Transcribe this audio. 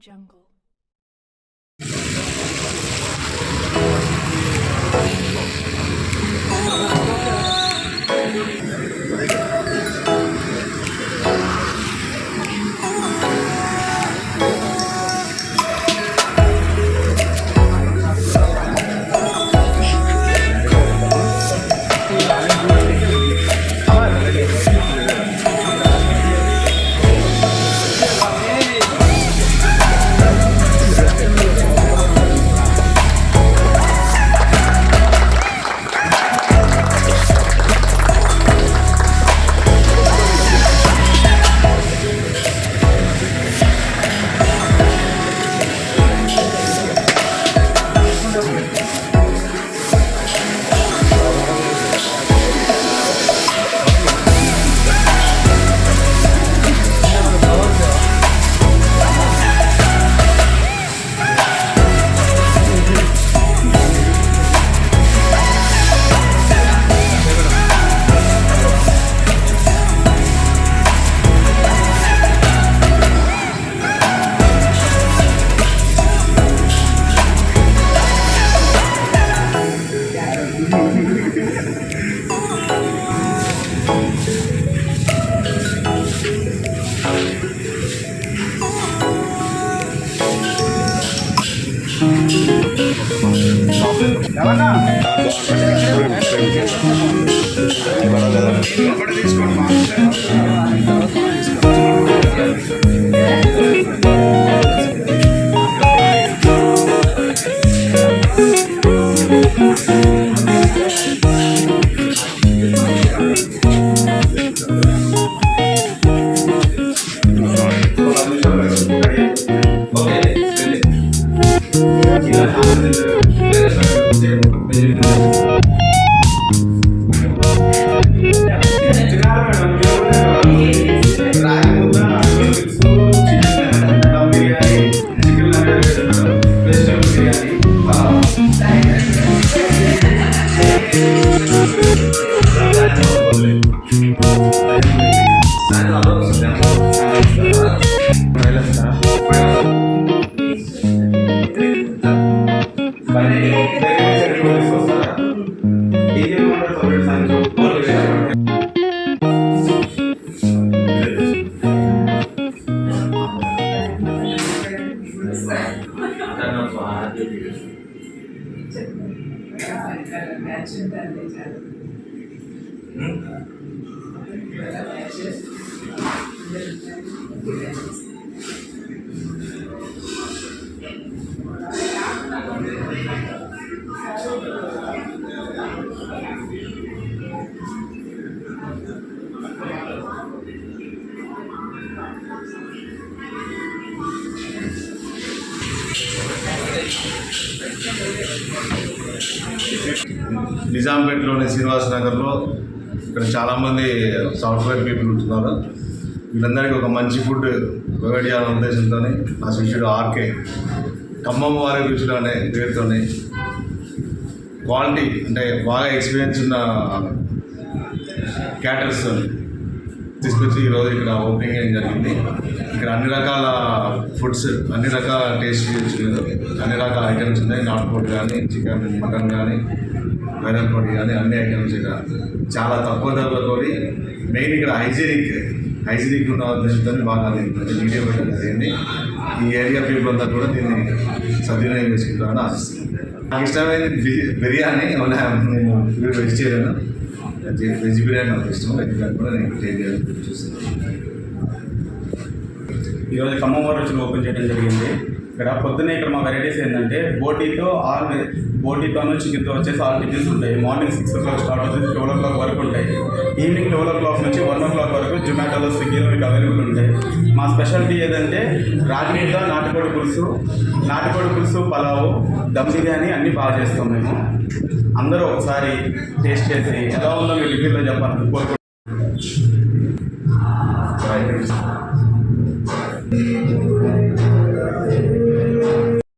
Jungle. నిజాంపేటలోని Srinivasa నగర్లో ఇక్కడ చాలామంది సాఫ్ట్వేర్ పీపుల్ ఉంటున్నారు. వీళ్ళందరికీ ఒక మంచి ఫుడ్ ప్రొవైడ్ చేయాలనే ఉద్దేశంతో నా శిష్యుడు ఆర్కే ఖమ్మం వారి రుచులు అనే పేరుతోని క్వాలిటీ అంటే బాగా ఎక్స్పీరియన్స్ ఉన్న క్యాటర్స్ తీసుకొచ్చి ఈరోజు ఇక్కడ ఓపెనింగ్ అయ్యడం జరిగింది. ఇక్కడ అన్ని రకాల ఫుడ్స్, అన్ని రకాల టేస్ట్ అన్ని రకాల ఐటమ్స్ ఉన్నాయి. నాటుకోడి కానీ, చికెన్, మటన్ కానీ, వైరల్ పొడి కానీ అన్ని ఐటమ్స్ ఇక్కడ చాలా తక్కువ ధరలతో, మెయిన్ ఇక్కడ హైజీనిక్ ఉన్న ఉద్దేశంతో బాగా వీడియో పెట్టడం జరిగింది. ఈ ఏరియా పీపుల్ అంతా కూడా దీన్ని సద్వినియోగం చేసుకుంటామని ఆశిస్తున్నాను. నాకు ఇష్టమైనది బిర్యానీ. నేను వెజిటేరియన్, వెజ్ బిర్యానీ నాకు ఇష్టం. వెజ్ బిర్యానీ కూడా నేను టేస్ట్ చేయాలని చూస్తున్నాను. ఈరోజు ఖమ్మం వారి రుచులు ఓపెన్ చేయడం జరిగింది. ఇక్కడ పొద్దున్నే ఇక్కడ మా వెరైటీస్ ఏంటంటే బోటీతోనూ చికెన్తో వచ్చేసి ఆల్ టిఫిన్స్ ఉంటాయి. మార్నింగ్ 6 o'clock స్టార్ట్ అవుతుంది, 12 o'clock వరకు ఉంటాయి. ఈవినింగ్ 12 o'clock నుంచి 1 o'clock వరకు జొమాటోలో, స్విగ్గీలో మీకు అవైలబుల్ ఉంటాయి. మా స్పెషాలిటీ ఏదంటే రాగి ముద్ద, నాటుకోడి పులుసు, పలావు, దమ్ బిర్యానీ అన్నీ బాగా చేస్తాం మేము. అందరూ ఒకసారి టేస్ట్ చేసి ఎలా ఉందో మీరు రివ్యూలో చెప్పాలని కోరుకుంటున్నాను.